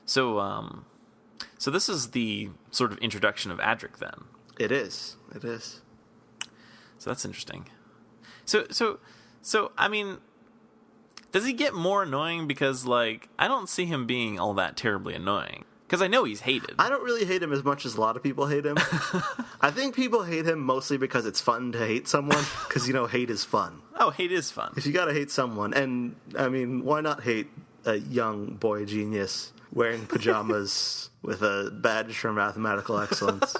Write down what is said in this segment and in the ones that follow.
So this is the sort of introduction of Adric, then. It is. It is. So that's interesting. So I mean, does he get more annoying? Because, like, I don't see him being all that terribly annoying. Because I know he's hated. I don't really hate him as much as a lot of people hate him. I think people hate him mostly because it's fun to hate someone. Because, hate is fun. Oh, hate is fun. If you gotta hate someone, and, I mean, why not hate a young boy genius wearing pajamas with a badge for mathematical excellence?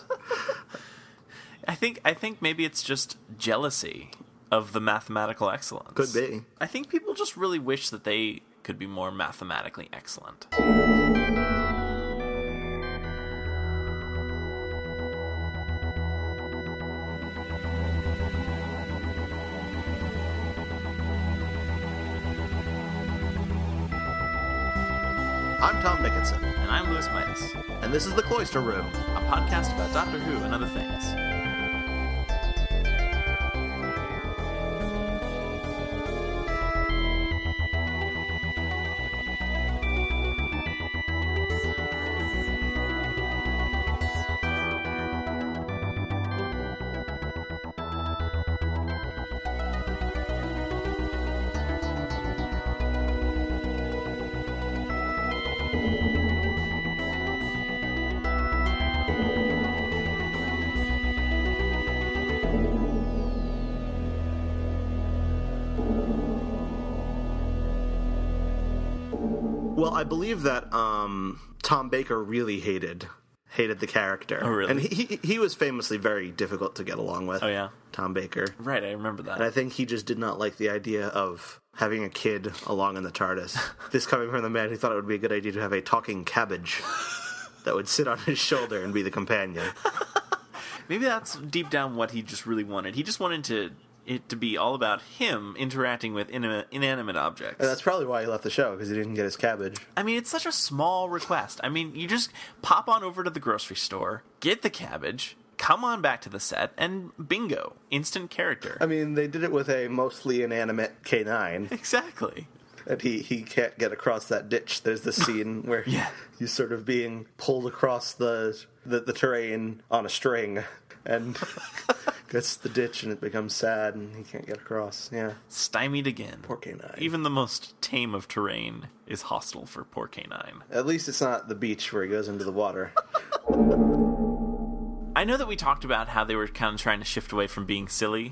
I think maybe it's just jealousy of the mathematical excellence. Could be. I think people just really wish that they could be more mathematically excellent. I'm Tom Dickinson. And I'm Louis Midas. And this is The Cloister Room, a podcast about Doctor Who and other things. Well, I believe that Tom Baker really hated the character. Oh, really? And he was famously very difficult to get along with. Oh, yeah? Tom Baker. Right, I remember that. And I think he just did not like the idea of having a kid along in the TARDIS. This coming from the man who thought it would be a good idea to have a talking cabbage that would sit on his shoulder and be the companion. Maybe that's deep down what he just really wanted. He just wanted it to be all about him interacting with inanimate objects. And that's probably why he left the show, because he didn't get his cabbage. I mean, it's such a small request. I mean, you just pop on over to the grocery store, get the cabbage, come on back to the set, and bingo, instant character. I mean, they did it with a mostly inanimate K9. Exactly. And he can't get across that ditch. There's this scene where he's sort of being pulled across the terrain on a string, and gets the ditch, and it becomes sad, and he can't get across. Yeah. Stymied again. Poor K9. Even the most tame of terrain is hostile for poor K9. At least it's not the beach where he goes into the water. I know that we talked about how they were kind of trying to shift away from being silly,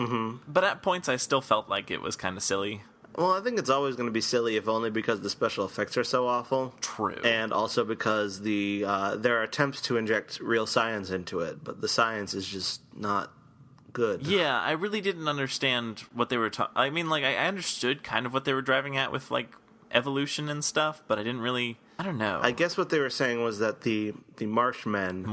but at points I still felt like it was kind of silly. Well, I think it's always going to be silly, if only because the special effects are so awful. True. And also because there are attempts to inject real science into it, but the science is just not good. Yeah, I really didn't understand what they were talking... I mean, like, I understood kind of what they were driving at with, like, evolution and stuff, but I didn't really... I don't know. I guess what they were saying was that the Marshmen...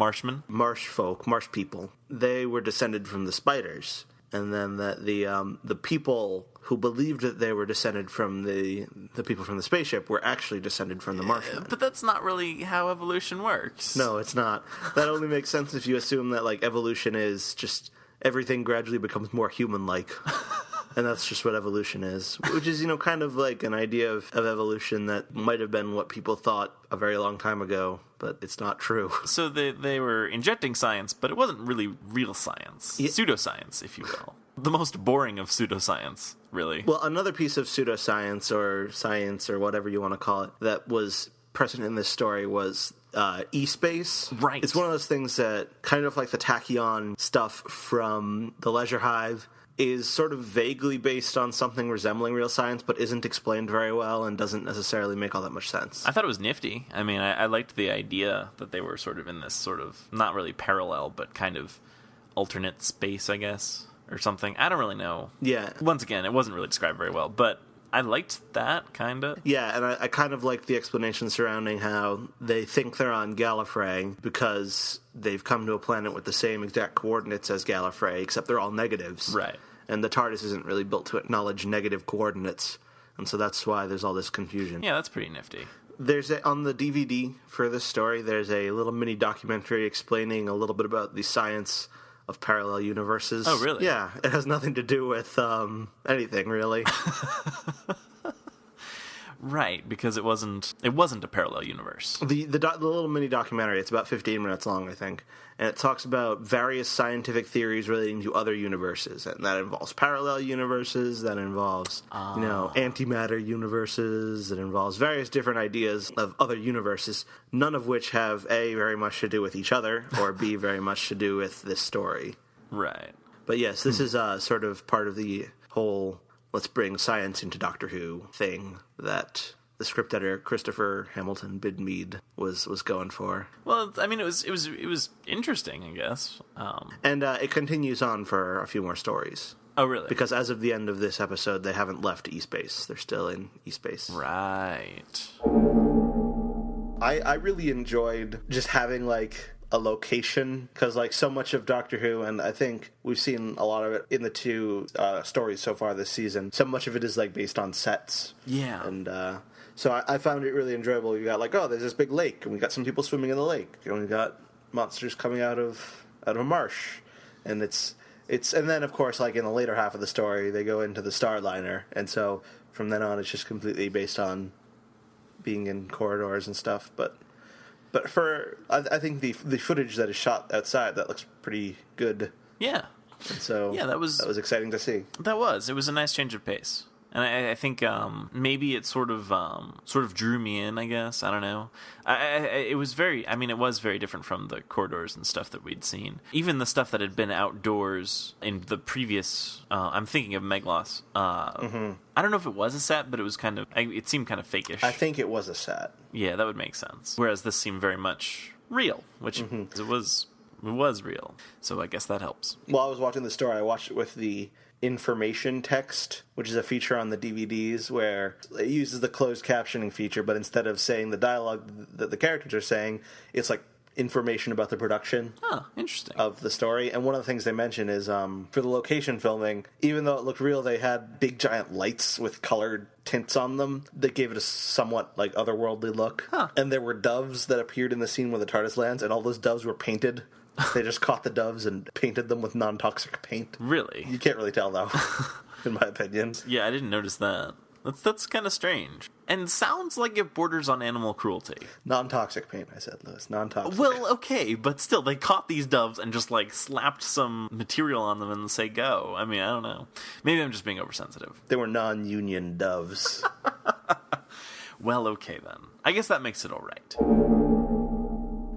Marsh folk, marsh people, they were descended from the spiders. And then that the people who believed that they were descended from the people from the spaceship were actually descended from the Marshmen. But that's not really how evolution works. No, it's not. That only makes sense if you assume that, like, evolution is just everything gradually becomes more human-like. And that's just what evolution is. Which is, kind of like an idea of evolution that might have been what people thought a very long time ago, but it's not true. So they were injecting science, but it wasn't really real science. Yeah. Pseudoscience, if you will. The most boring of pseudoscience, really. Well, another piece of pseudoscience, or science, or whatever you want to call it, that was present in this story was E-Space. Right. It's one of those things that, kind of like the tachyon stuff from the Leisure Hive, is sort of vaguely based on something resembling real science, but isn't explained very well and doesn't necessarily make all that much sense. I thought it was nifty. I mean, I liked the idea that they were sort of in this sort of, not really parallel, but kind of alternate space, I guess, or something. I don't really know. Yeah. Once again, it wasn't really described very well, but I liked that, kind of. Yeah, and I kind of liked the explanation surrounding how they think they're on Gallifrey because they've come to a planet with the same exact coordinates as Gallifrey, except they're all negatives. Right. And the TARDIS isn't really built to acknowledge negative coordinates, and so that's why there's all this confusion. Yeah, that's pretty nifty. There's on the DVD for this story, there's a little mini documentary explaining a little bit about the science of parallel universes. Oh, really? Yeah, it has nothing to do with anything, really. Right, because it wasn't a parallel universe. The little mini documentary, it's about 15 minutes long, I think, and it talks about various scientific theories relating to other universes, and that involves parallel universes, that involves, antimatter universes, that involves various different ideas of other universes, none of which have, A, very much to do with each other, or B, very much to do with this story. Right. But yes, this is sort of part of the whole let's bring science into Doctor Who thing that the script editor Christopher Hamilton Bidmead was going for. Well, I mean, it was interesting, I guess. And it continues on for a few more stories. Oh, really? Because as of the end of this episode, they haven't left E-Space. They're still in E-Space. Right. I really enjoyed just having, like, a location, because like so much of Doctor Who, and I think we've seen a lot of it in the two stories so far this season, so much of it is like based on sets. Yeah. And so I found it really enjoyable. You got like, oh, there's this big lake, and we got some people swimming in the lake, and we got monsters coming out of a marsh, and it's and then of course like in the later half of the story they go into the Starliner, and so from then on it's just completely based on being in corridors and stuff. But for I think the footage that is shot outside, that looks pretty good. Yeah. And so that was exciting to see. It was a nice change of pace. And I think maybe it sort of drew me in, I guess. I don't know. It was very different from the corridors and stuff that we'd seen. Even the stuff that had been outdoors in the previous, I'm thinking of Meglos. I don't know if it was a set, but it was it seemed kind of fakeish. I think it was a set. Yeah, that would make sense. Whereas this seemed very much real, which it was real. So I guess that helps. While I was watching the story, I watched it with the information text, which is a feature on the DVDs where it uses the closed captioning feature, but instead of saying the dialogue that the characters are saying, it's like information about the production interesting. Of the story. And one of the things they mention is for the location filming, even though it looked real, they had big giant lights with colored tints on them that gave it a somewhat like otherworldly look. And there were doves that appeared in the scene where the TARDIS lands, and all those doves were painted. They just caught the doves and painted them with non-toxic paint. Really? You can't really tell, though, in my opinion. Yeah, I didn't notice that. That's kind of strange. And sounds like it borders on animal cruelty. Non-toxic paint, I said, Lewis. Non-toxic. Well, okay, but still, they caught these doves and just, like, slapped some material on them and say go. I mean, I don't know. Maybe I'm just being oversensitive. They were non-union doves. Well, okay, then. I guess that makes it all right.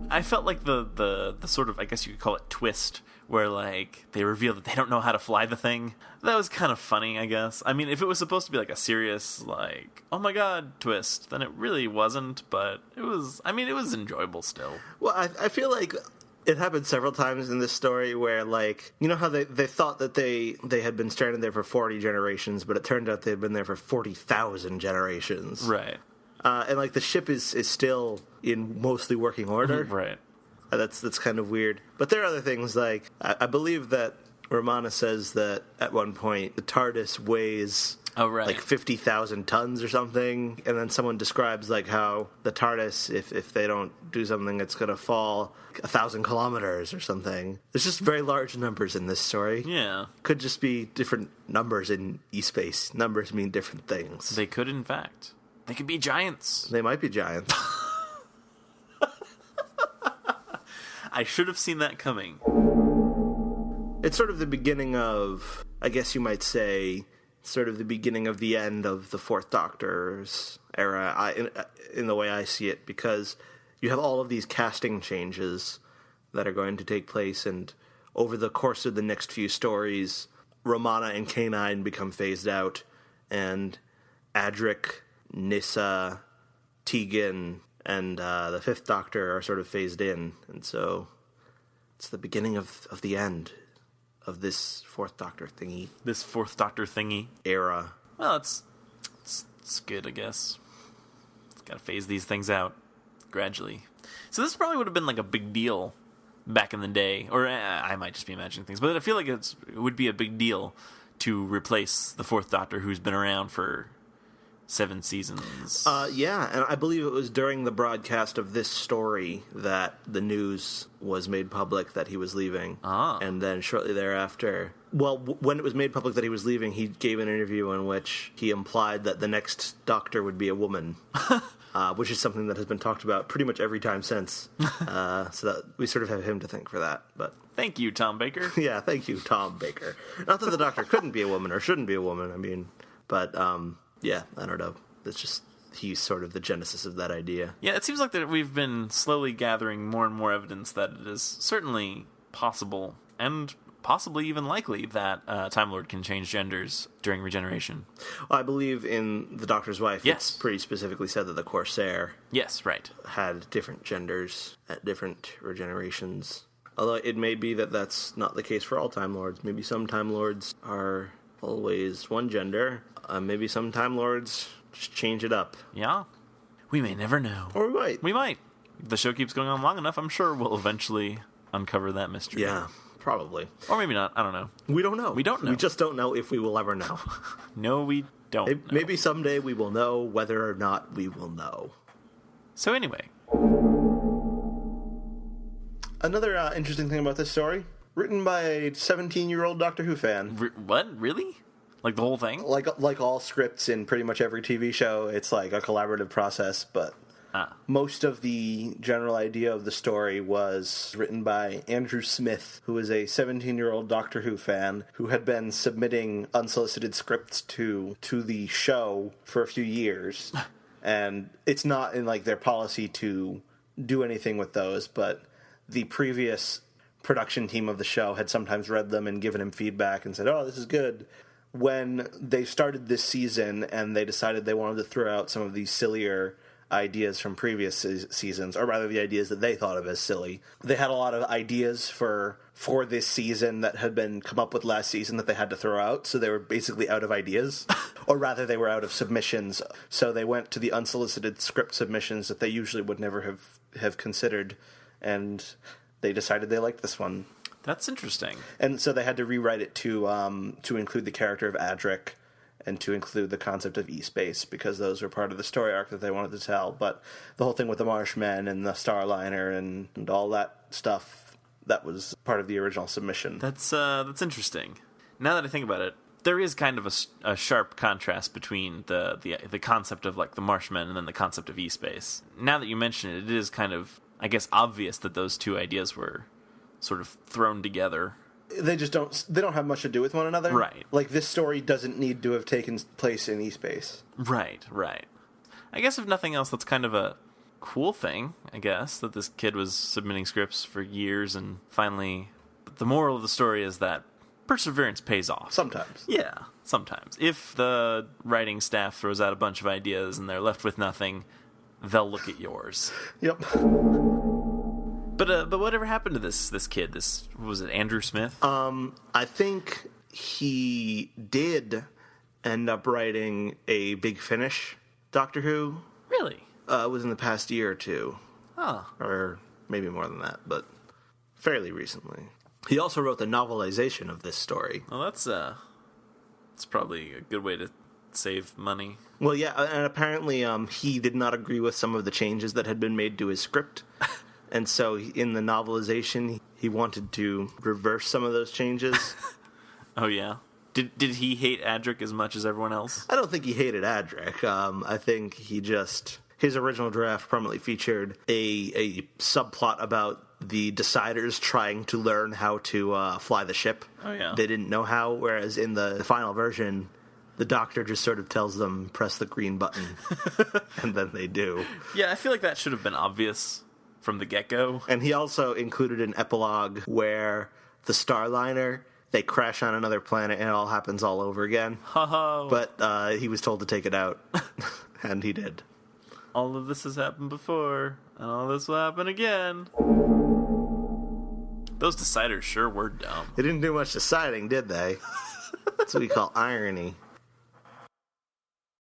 I felt like the sort of, I guess you could call it twist, where, like, they reveal that they don't know how to fly the thing. That was kind of funny, I guess. I mean, if it was supposed to be, like, a serious, like, oh my god twist, then it really wasn't, but it was enjoyable still. Well, I feel like it happened several times in this story where, like, you know how they thought that they had been stranded there for 40 generations, but it turned out they had been there for 40,000 generations. Right. And, like, the ship is still in mostly working order. Right. That's kind of weird. But there are other things, like, I believe that Romana says that at one point the TARDIS weighs like 50,000 tons or something, and then someone describes, like, how the TARDIS, if they don't do something, it's going to fall 1,000 kilometers or something. There's just very large numbers in this story. Yeah. Could just be different numbers in E-Space. Numbers mean different things. They could, in fact. They could be giants. They might be giants. I should have seen that coming. It's sort of the beginning of, I guess you might say, sort of the beginning of the end of the Fourth Doctor's era, in the way I see it, because you have all of these casting changes that are going to take place, and over the course of the next few stories, Romana and K9 become phased out, and Adric, Nyssa, Tegan, and the Fifth Doctor are sort of phased in, and so it's the beginning of the end of this Fourth Doctor thingy. This Fourth Doctor thingy. Era. Well, it's good, I guess. It's gotta phase these things out gradually. So this probably would have been like a big deal back in the day, or I might just be imagining things, but I feel like it would be a big deal to replace the Fourth Doctor, who's been around for 7 seasons. Yeah, and I believe it was during the broadcast of this story that the news was made public that he was leaving. And then shortly thereafter, when it was made public that he was leaving, he gave an interview in which he implied that the next Doctor would be a woman. Which is something that has been talked about pretty much every time since. So that we sort of have him to thank for that. But thank you, Tom Baker. Yeah, thank you, Tom Baker. Not that the Doctor couldn't be a woman or shouldn't be a woman, I mean, but yeah, I don't know. It's just he's sort of the genesis of that idea. Yeah, it seems like that we've been slowly gathering more and more evidence that it is certainly possible and possibly even likely that Time Lord can change genders during regeneration. Well, I believe in The Doctor's Wife, yes. It's pretty specifically said that the Corsair had different genders at different regenerations. Although it may be that that's not the case for all Time Lords. Maybe some Time Lords are always one gender. Maybe some Time Lords just change it up. Yeah. We may never know. Or we might. We might. If the show keeps going on long enough, I'm sure we'll eventually uncover that mystery. Yeah. Probably. Or maybe not. I don't know. We don't know. We don't know. We just don't know if we will ever know. No, we don't know. Maybe someday we will know whether or not we will know. So anyway. Another interesting thing about this story, written by a 17-year-old Doctor Who fan. What? Really? Like the whole thing? Like all scripts in pretty much every TV show, it's like a collaborative process, but most of the general idea of the story was written by Andrew Smith, who is a 17-year-old Doctor Who fan who had been submitting unsolicited scripts to the show for a few years. And it's not in like their policy to do anything with those, but the previous production team of the show had sometimes read them and given him feedback and said, "Oh, this is good." When they started this season and they decided they wanted to throw out some of these sillier ideas from previous seasons, or rather the ideas that they thought of as silly. They had a lot of ideas for this season that had been come up with last season that they had to throw out, so they were basically out of ideas. Or rather, they were out of submissions, so they went to the unsolicited script submissions that they usually would never have considered, and they decided they liked this one. That's interesting. And so they had to rewrite it to include the character of Adric, and to include the concept of E-Space, because those were part of the story arc that they wanted to tell. But the whole thing with the Marshmen and the Starliner and all that stuff, that was part of the original submission. That's interesting. Now that I think about it, there is kind of a sharp contrast between the concept of like the Marshmen and then the concept of E-Space. Now that you mention it, it is kind of, I guess, obvious that those two ideas were sort of thrown together. They don't have much to do with one another. Right. Like, this story doesn't need to have taken place in E-Space. Right. I guess if nothing else, that's kind of a cool thing, I guess, that this kid was submitting scripts for years and finally... The moral of the story is that perseverance pays off. Sometimes. Yeah, sometimes. If the writing staff throws out a bunch of ideas and they're left with nothing, they'll look at yours. Yep. But whatever happened to this kid? Was it Andrew Smith? I think he did end up writing a Big Finish Doctor Who. Really? It was in the past year or two. Oh. Or maybe more than that, but fairly recently. He also wrote the novelization of this story. Well, that's probably a good way to save money. Well, yeah, and apparently he did not agree with some of the changes that had been made to his script. And so in the novelization, he wanted to reverse some of those changes. Oh, yeah? Did he hate Adric as much as everyone else? I don't think he hated Adric. I think he just... His original draft prominently featured a subplot about the Deciders trying to learn how to fly the ship. Oh, yeah. They didn't know how, whereas in the final version... The Doctor just sort of tells them, press the green button, and then they do. Yeah, I feel like that should have been obvious from the get-go. And he also included an epilogue where the Starliner, they crash on another planet and it all happens all over again. Oh. But he was told to take it out, and he did. All of this has happened before, and all this will happen again. Those Deciders sure were dumb. They didn't do much deciding, did they? That's what we call irony.